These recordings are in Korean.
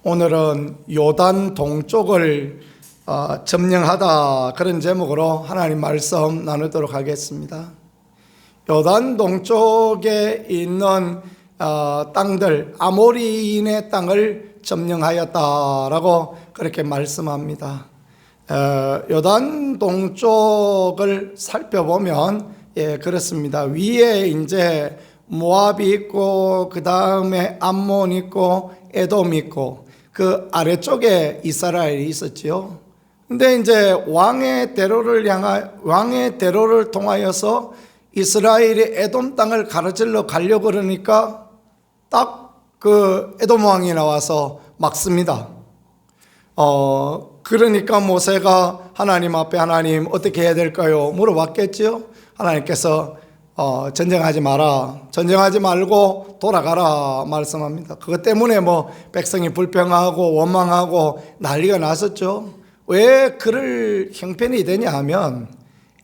오늘은 요단 동쪽을 점령하다, 그런 제목으로 하나님 말씀 나누도록 하겠습니다. 요단 동쪽에 있는 땅들, 아모리인의 땅을 점령하였다라고 그렇게 말씀합니다. 요단 동쪽을 살펴보면 그렇습니다. 위에 이제 모압이 있고, 그 다음에 암몬 있고, 에돔 있고, 그 아래쪽에 이스라엘이 있었지요. 근데 이제 왕의 대로를 통하여서 이스라엘이 에돔 땅을 가로질러 가려고 그러니까 딱 그 에돔 왕이 나와서 막습니다. 그러니까 모세가 하나님 앞에, 하나님 어떻게 해야 될까요? 물어봤겠지요. 하나님께서 전쟁하지 마라, 전쟁하지 말고 돌아가라 말씀합니다. 그것 때문에 백성이 불평하고 원망하고 난리가 났었죠. 왜 그럴 형편이 되냐 하면,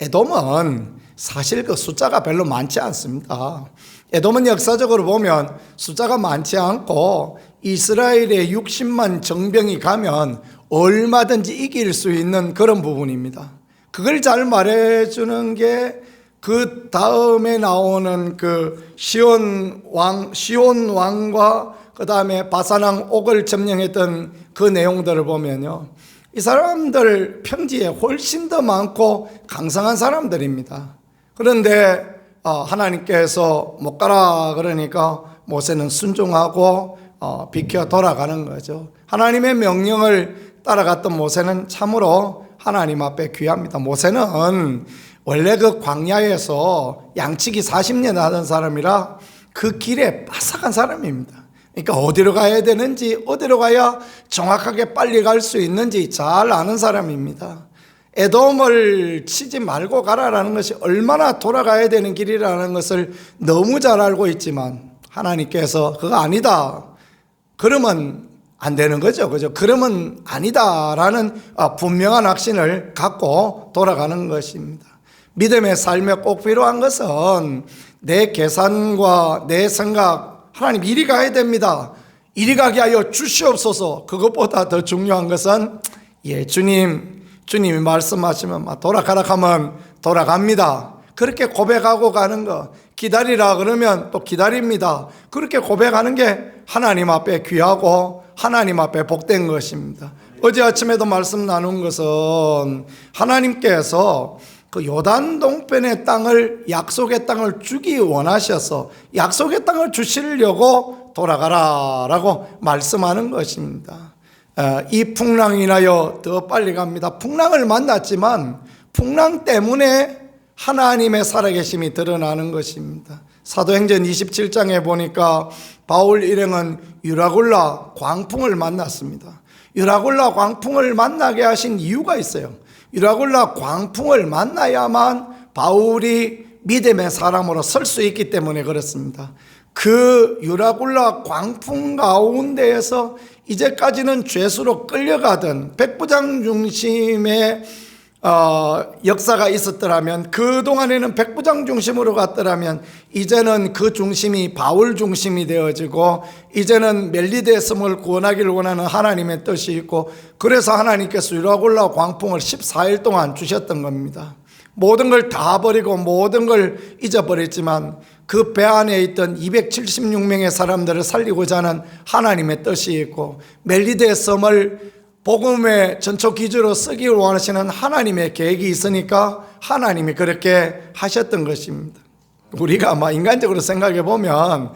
에돔은 사실 그 숫자가 별로 많지 않습니다. 에돔은 역사적으로 보면 숫자가 많지 않고, 이스라엘의 60만 정병이 가면 얼마든지 이길 수 있는 그런 부분입니다. 그걸 잘 말해주는 게 그 다음에 나오는 그 시온 왕과 그 다음에 바산왕 옥을 점령했던 그 내용들을 보면요, 이 사람들 평지에 훨씬 더 많고 강성한 사람들입니다. 그런데 하나님께서 못 가라 그러니까 모세는 순종하고 비켜 돌아가는 거죠. 하나님의 명령을 따라갔던 모세는 참으로 하나님 앞에 귀합니다. 모세는 원래 그 광야에서 양치기 40년 하던 사람이라 그 길에 빠삭한 사람입니다. 그러니까 어디로 가야 되는지, 어디로 가야 정확하게 빨리 갈 수 있는지 잘 아는 사람입니다. 에돔을 치지 말고 가라라는 것이 얼마나 돌아가야 되는 길이라는 것을 너무 잘 알고 있지만, 하나님께서 그거 아니다, 그러면 안 되는 거죠. 그죠? 그러면 아니다라는 분명한 확신을 갖고 돌아가는 것입니다. 믿음의 삶에 꼭 필요한 것은 내 계산과 내 생각, 하나님 이리 가야 됩니다, 이리 가게 하여 주시옵소서. 그것보다 더 중요한 것은 주님이 말씀하시면 돌아가라 하면 돌아갑니다, 그렇게 고백하고 가는 것. 기다리라 그러면 또 기다립니다, 그렇게 고백하는 게 하나님 앞에 귀하고 하나님 앞에 복된 것입니다. 어제 아침에도 말씀 나눈 것은 하나님께서 그 요단 동편의 땅을, 약속의 땅을 주기 원하셔서 약속의 땅을 주시려고 돌아가라라고 말씀하는 것입니다. 이 풍랑이 인하여 더 빨리 갑니다. 풍랑을 만났지만 풍랑 때문에 하나님의 살아계심이 드러나는 것입니다. 사도행전 27장에 보니까 바울 일행은 유라굴라 광풍을 만났습니다. 유라굴라 광풍을 만나게 하신 이유가 있어요. 유라굴라 광풍을 만나야만 바울이 믿음의 사람으로 설 수 있기 때문에 그렇습니다. 그 유라굴라 광풍 가운데에서 이제까지는 죄수로 끌려가던 백부장 중심의 역사가 있었더라면, 그동안에는 백부장 중심으로 갔더라면, 이제는 그 중심이 바울 중심이 되어지고, 이제는 멜리데섬을 구원하기를 원하는 하나님의 뜻이 있고, 그래서 하나님께서 유라굴라 광풍을 14일 동안 주셨던 겁니다. 모든 걸 다 버리고 모든 걸 잊어버렸지만 그 배 안에 있던 276명의 사람들을 살리고자 하는 하나님의 뜻이 있고, 멜리데섬을 복음의 전초기주로 쓰기를 원하시는 하나님의 계획이 있으니까 하나님이 그렇게 하셨던 것입니다. 우리가 인간적으로 생각해 보면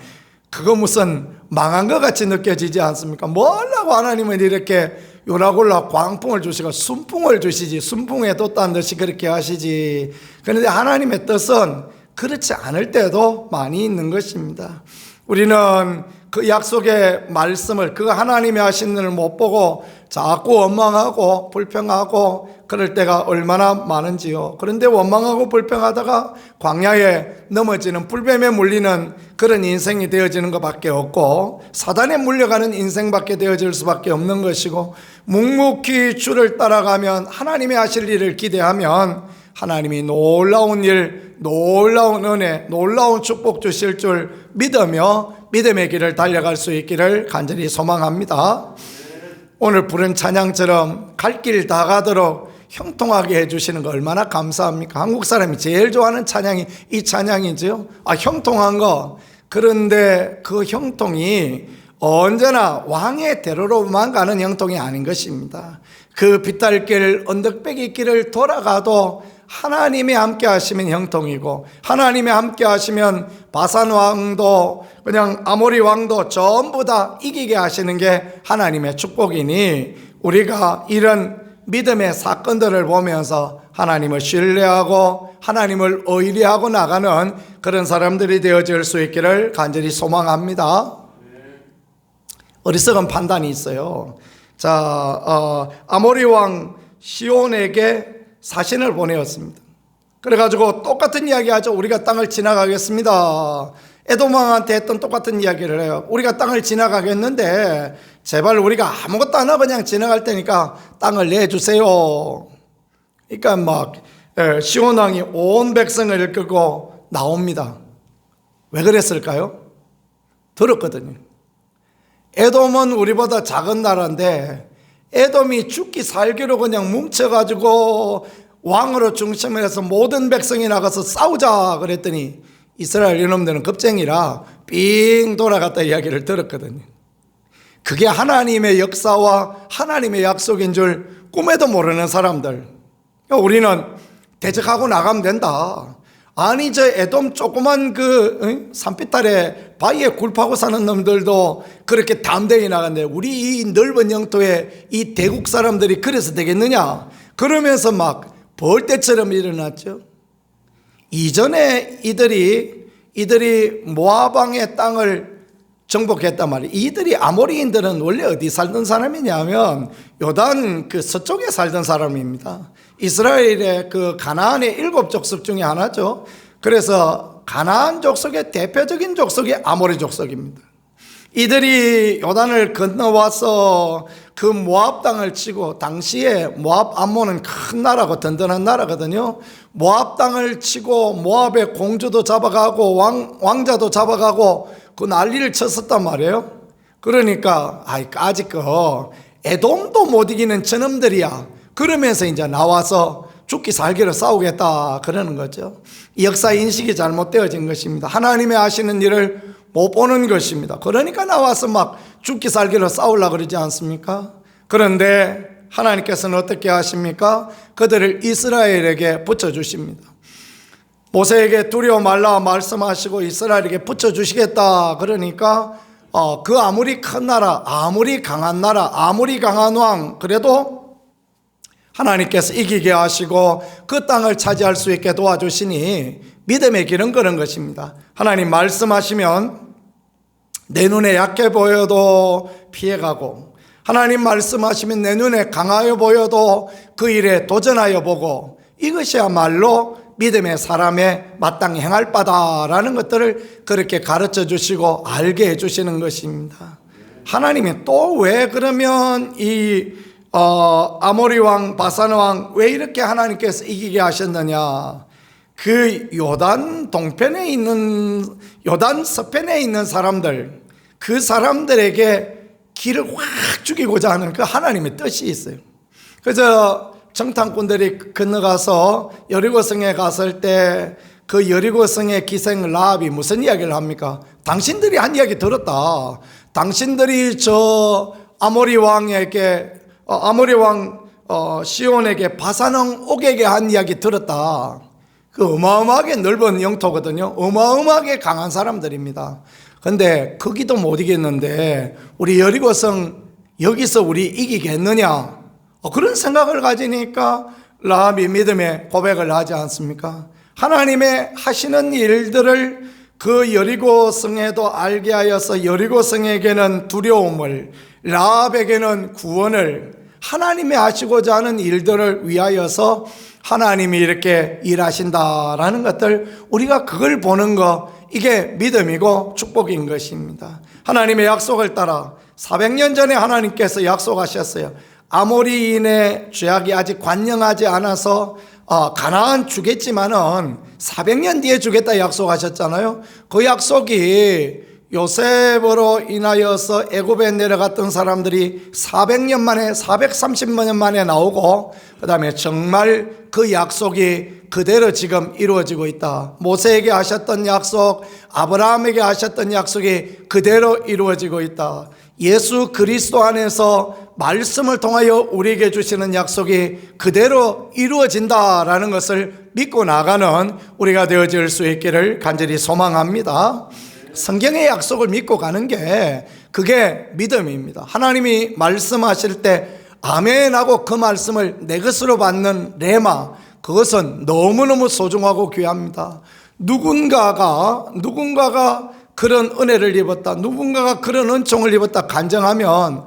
그거 무슨 망한 것 같이 느껴지지 않습니까? 뭐라고 하나님은 이렇게 요나골라 광풍을 주시고 순풍을 주시지, 순풍에 돛다는 듯이 그렇게 하시지. 그런데 하나님의 뜻은 그렇지 않을 때도 많이 있는 것입니다. 우리는 그 약속의 말씀을, 그 하나님이 하신 일을 못 보고 자꾸 원망하고 불평하고 그럴 때가 얼마나 많은지요. 그런데 원망하고 불평하다가 광야에 넘어지는, 불뱀에 물리는 그런 인생이 되어지는 것밖에 없고, 사단에 물려가는 인생밖에 되어질 수밖에 없는 것이고, 묵묵히 주를 따라가면, 하나님이 하실 일을 기대하면 하나님이 놀라운 일, 놀라운 은혜, 놀라운 축복 주실 줄 믿으며 믿음의 길을 달려갈 수 있기를 간절히 소망합니다. 오늘 부른 찬양처럼 갈 길 다 가도록 형통하게 해주시는 거 얼마나 감사합니까? 한국 사람이 제일 좋아하는 찬양이 이 찬양이죠. 형통한 거. 그런데 그 형통이 언제나 왕의 대로로만 가는 형통이 아닌 것입니다. 그 비탈길 언덕배기 길을 돌아가도 하나님이 함께 하시면 형통이고, 하나님이 함께 하시면 바산 왕도 그냥 아모리 왕도 전부 다 이기게 하시는 게 하나님의 축복이니, 우리가 이런 믿음의 사건들을 보면서 하나님을 신뢰하고 하나님을 의리하고 나가는 그런 사람들이 되어질 수 있기를 간절히 소망합니다. 어리석은 판단이 있어요. 자, 아모리 왕 시온에게 사신을 보내었습니다. 그래가지고 똑같은 이야기 하죠. 우리가 땅을 지나가겠습니다. 에돔 왕한테 했던 똑같은 이야기를 해요. 우리가 땅을 지나가겠는데 제발 우리가 아무것도 안 하고 그냥 지나갈 테니까 땅을 내주세요. 그러니까 막 시온 왕이 온 백성을 이끌고 나옵니다. 왜 그랬을까요? 들었거든요. 에돔은 우리보다 작은 나라인데 에돔이 죽기 살기로 그냥 뭉쳐가지고 왕으로 중심을 해서 모든 백성이 나가서 싸우자 그랬더니 이스라엘 이놈들은 겁쟁이라 삥 돌아갔다 이야기를 들었거든요. 그게 하나님의 역사와 하나님의 약속인 줄 꿈에도 모르는 사람들. 우리는 대적하고 나가면 된다. 아니 저 에돔 조그만 그 산비탈에 바위에 굴 파고 사는 놈들도 그렇게 담대히 나간대. 우리 이 넓은 영토에 이 대국 사람들이 그래서 되겠느냐. 그러면서 막 벌떼처럼 일어났죠. 이전에 이들이 모압 왕의 땅을 정복했단 말이에요. 이들이 아모리인들은 원래 어디 살던 사람이냐면 요단 그 서쪽에 살던 사람입니다. 이스라엘의 그 가나안의 7 족속 중에 하나죠. 그래서 가나안 족속의 대표적인 족속이 아모리 족속입니다. 이들이 요단을 건너와서 그 모압 땅을 치고, 당시에 모압 암몬은 큰 나라고 든든한 나라거든요. 모압 땅을 치고 모압의 공주도 잡아가고 왕자도 잡아가고 그 난리를 쳤었단 말이에요. 그러니까 아직 에돔도 못 이기는 저놈들이야. 그러면서 이제 나와서 죽기 살기로 싸우겠다 그러는 거죠. 역사 인식이 잘못되어진 것입니다. 하나님의 하시는 일을 못 보는 것입니다. 그러니까 나와서 막 죽기 살기로 싸우려고 그러지 않습니까? 그런데 하나님께서는 어떻게 하십니까? 그들을 이스라엘에게 붙여주십니다. 모세에게 두려워 말라 말씀하시고 이스라엘에게 붙여주시겠다 그러니까 그 아무리 큰 나라, 아무리 강한 나라, 아무리 강한 왕, 그래도 하나님께서 이기게 하시고 그 땅을 차지할 수 있게 도와주시니 믿음의 길은 그런 것입니다. 하나님 말씀하시면 내 눈에 약해 보여도 피해가고, 하나님 말씀하시면 내 눈에 강하여 보여도 그 일에 도전하여 보고, 이것이야말로 믿음의 사람의 마땅히 행할 바다라는 것들을 그렇게 가르쳐 주시고 알게 해 주시는 것입니다. 하나님이 또 왜 그러면 이 아모리 왕, 바산 왕 왜 이렇게 하나님께서 이기게 하셨느냐? 그 요단 동편에 있는, 요단 서편에 있는 사람들, 그 사람들에게 길을 확 죽이고자 하는 그 하나님의 뜻이 있어요. 그래서 정탐꾼들이 건너가서 여리고성에 갔을 때 그 여리고성의 기생 라합이 무슨 이야기를 합니까? 당신들이 한 이야기 들었다. 당신들이 저 아모리 왕에게 아모리 왕 시온에게 바산왕 옥에게 한 이야기 들었다. 그 어마어마하게 넓은 영토거든요. 어마어마하게 강한 사람들입니다. 근데 거기도 못 이겼는데 우리 여리고성 여기서 우리 이기겠느냐? 그런 생각을 가지니까 라합이 믿음의 고백을 하지 않습니까? 하나님의 하시는 일들을 그 여리고성에도 알게 하여서 여리고성에게는 두려움을, 라합에게는 구원을, 하나님이 하시고자 하는 일들을 위하여서 하나님이 이렇게 일하신다라는 것들, 우리가 그걸 보는 거, 이게 믿음이고 축복인 것입니다. 하나님의 약속을 따라 400년 전에 하나님께서 약속하셨어요. 아모리인의 죄악이 아직 관영하지 않아서 가나안 주겠지만은 400년 뒤에 주겠다 약속하셨잖아요. 그 약속이 요셉으로 인하여서 애굽에 내려갔던 사람들이 400년 만에 430년 만에 나오고, 그 다음에 정말 그 약속이 그대로 지금 이루어지고 있다. 모세에게 하셨던 약속, 아브라함에게 하셨던 약속이 그대로 이루어지고 있다. 예수 그리스도 안에서 말씀을 통하여 우리에게 주시는 약속이 그대로 이루어진다라는 것을 믿고 나가는 우리가 되어질 수 있기를 간절히 소망합니다. 성경의 약속을 믿고 가는 게 그게 믿음입니다. 하나님이 말씀하실 때 아멘 하고 그 말씀을 내 것으로 받는 레마, 그것은 너무너무 소중하고 귀합니다. 누군가가 그런 은혜를 입었다, 누군가가 그런 은총을 입었다 간증하면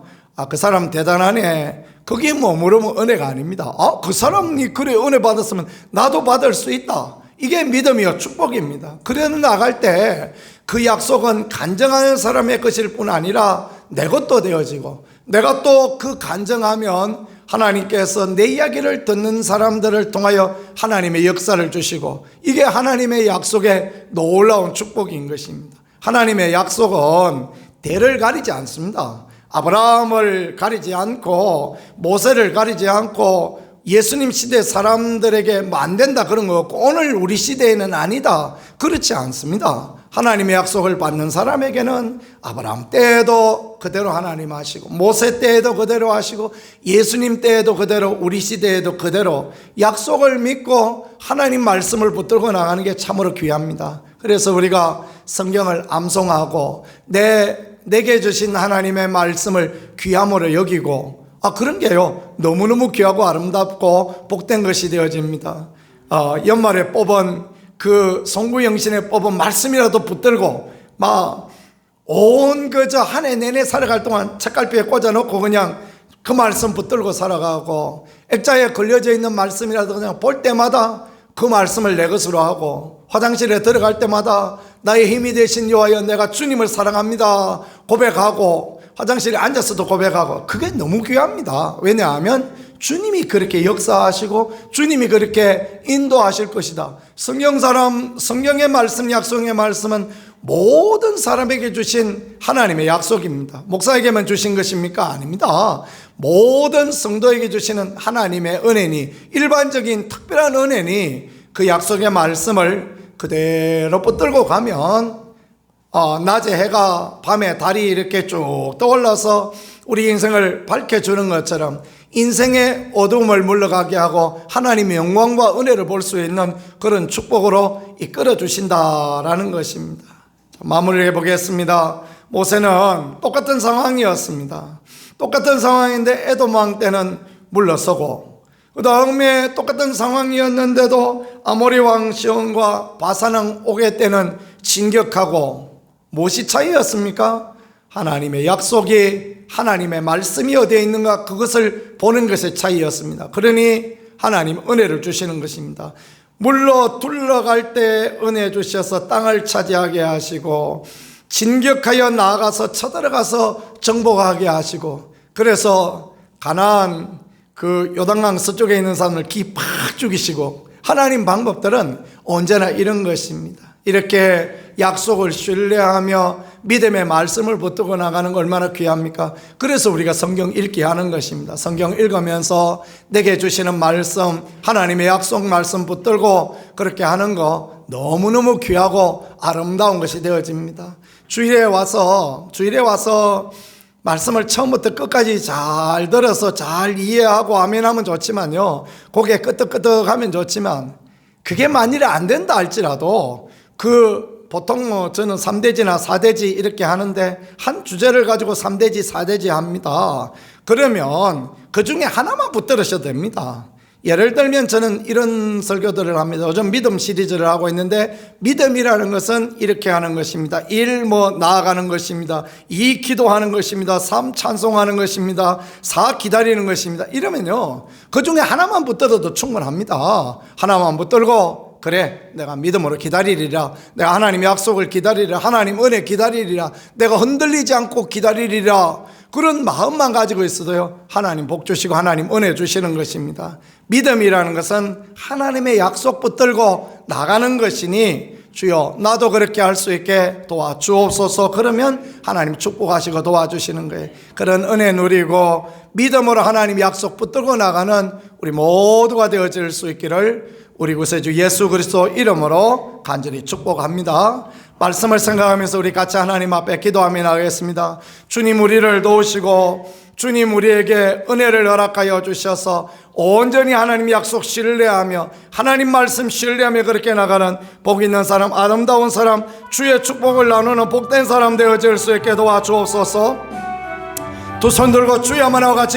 그 사람 대단하네, 그게 물으면 은혜가 아닙니다. 그 사람이 그래 은혜 받았으면 나도 받을 수 있다, 이게 믿음이요 축복입니다. 그래 나갈 때 그 약속은 간증하는 사람의 것일 뿐 아니라 내 것도 되어지고, 내가 또 그 간증하면 하나님께서 내 이야기를 듣는 사람들을 통하여 하나님의 역사를 주시고, 이게 하나님의 약속의 놀라운 축복인 것입니다. 하나님의 약속은 대를 가리지 않습니다. 아브라함을 가리지 않고 모세를 가리지 않고 예수님 시대 사람들에게 안 된다 그런 거 없고, 오늘 우리 시대에는 아니다 그렇지 않습니다. 하나님의 약속을 받는 사람에게는 아브라함 때에도 그대로 하나님 하시고, 모세 때에도 그대로 하시고, 예수님 때에도 그대로, 우리 시대에도 그대로 약속을 믿고 하나님 말씀을 붙들고 나가는 게 참으로 귀합니다. 그래서 우리가 성경을 암송하고 내게 주신 하나님의 말씀을 귀함으로 여기고, 그런 게요 너무너무 귀하고 아름답고 복된 것이 되어집니다. 연말에 뽑은 그 송구영신에 뽑은 말씀이라도 붙들고 온 그저 한 해 내내 살아갈 동안 책갈피에 꽂아놓고 그냥 그 말씀 붙들고 살아가고, 액자에 걸려져 있는 말씀이라도 그냥 볼 때마다 그 말씀을 내 것으로 하고, 화장실에 들어갈 때마다 나의 힘이 되신 여호와여 내가 주님을 사랑합니다 고백하고, 화장실에 앉아서도 고백하고, 그게 너무 귀합니다. 왜냐하면 주님이 그렇게 역사하시고 주님이 그렇게 인도하실 것이다. 성경의 말씀, 약속의 말씀은 모든 사람에게 주신 하나님의 약속입니다. 목사에게만 주신 것입니까? 아닙니다. 모든 성도에게 주시는 하나님의 은혜니, 일반적인 특별한 은혜니, 그 약속의 말씀을 그대로 붙들고 가면 낮에 해가 밤에 달이 이렇게 쭉 떠올라서 우리 인생을 밝혀주는 것처럼 인생의 어두움을 물러가게 하고 하나님의 영광과 은혜를 볼 수 있는 그런 축복으로 이끌어 주신다라는 것입니다. 마무리해 보겠습니다. 모세는 똑같은 상황이었습니다. 똑같은 상황인데 에돔 왕 때는 물러서고, 그 다음에 똑같은 상황이었는데도 아모리 왕 시온과 바산 왕 오게 때는 진격하고, 무엇이 차이였습니까? 하나님의 약속이, 하나님의 말씀이 어디에 있는가, 그것을 보는 것의 차이였습니다. 그러니 하나님 은혜를 주시는 것입니다. 물로 둘러갈 때 은혜 주셔서 땅을 차지하게 하시고, 진격하여 나아가서 쳐들어가서 정복하게 하시고, 그래서 가나안 그 요단강 서쪽에 있는 사람을 기 팍 죽이시고, 하나님 방법들은 언제나 이런 것입니다. 이렇게 약속을 신뢰하며 믿음의 말씀을 붙들고 나가는 거 얼마나 귀합니까? 그래서 우리가 성경 읽기 하는 것입니다. 성경 읽으면서 내게 주시는 말씀, 하나님의 약속 말씀 붙들고 그렇게 하는 거 너무너무 귀하고 아름다운 것이 되어집니다. 주일에 와서 말씀을 처음부터 끝까지 잘 들어서 잘 이해하고 아멘하면 좋지만요, 고개 끄덕끄덕하면 좋지만, 그게 만일에 안 된다 할지라도 보통 저는 3대지나 4대지 이렇게 하는데, 한 주제를 가지고 3대지 4대지 합니다. 그러면 그 중에 하나만 붙들으셔도 됩니다. 예를 들면 저는 이런 설교들을 합니다. 요즘 믿음 시리즈를 하고 있는데, 믿음이라는 것은 이렇게 하는 것입니다. 1 나아가는 것입니다. 2 기도하는 것입니다. 3 찬송하는 것입니다. 4 기다리는 것입니다. 이러면요, 그 중에 하나만 붙들어도 충분합니다. 하나만 붙들고, 그래 내가 믿음으로 기다리리라, 내가 하나님의 약속을 기다리리라, 하나님 은혜 기다리리라, 내가 흔들리지 않고 기다리리라, 그런 마음만 가지고 있어도요, 하나님 복 주시고 하나님 은혜 주시는 것입니다. 믿음이라는 것은 하나님의 약속 붙들고 나가는 것이니 주여 나도 그렇게 할 수 있게 도와주옵소서. 그러면 하나님 축복하시고 도와주시는 거예요. 그런 은혜 누리고 믿음으로 하나님 약속 붙들고 나가는 우리 모두가 되어질 수 있기를 우리 구세주 예수 그리스도 이름으로 간절히 축복합니다. 말씀을 생각하면서 우리 같이 하나님 앞에 기도하며 나가겠습니다. 주님 우리를 도우시고 주님 우리에게 은혜를 허락하여 주셔서 온전히 하나님 약속 신뢰하며 하나님 말씀 신뢰하며 그렇게 나가는 복 있는 사람, 아름다운 사람, 주의 축복을 나누는 복된 사람 되어질 수 있게 도와주옵소서. 두 손 들고 주여 만나와 같이